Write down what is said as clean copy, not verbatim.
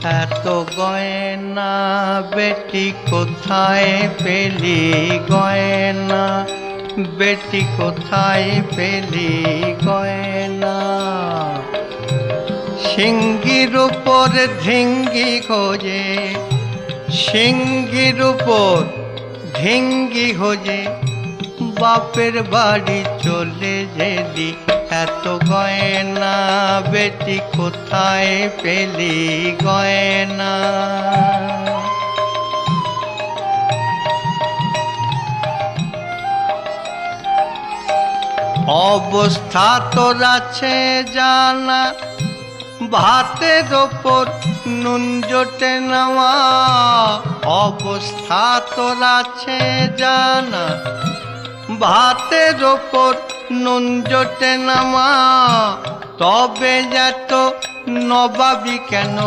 এত গয়না বেটি কোথায় পেলি গয়না, বেটি কোথায় পেলি গয়না। সিঙ্গির উপর ধিঙ্গি খোঁজে, সিঙ্গির উপর ধিঙ্গি খোঁজে, বাপের বাড়ি চলে যেলি। এত গয়না বেটি কোথায় পেলি গয়না। অবস্থা তোর আছে জানা, ভাতের ওপর নুন জোটে নেওয়া। অবস্থা তোর আছে জানা, ভাতের ওপর নুন জোটে নামা। তবে যত নবাবি কেন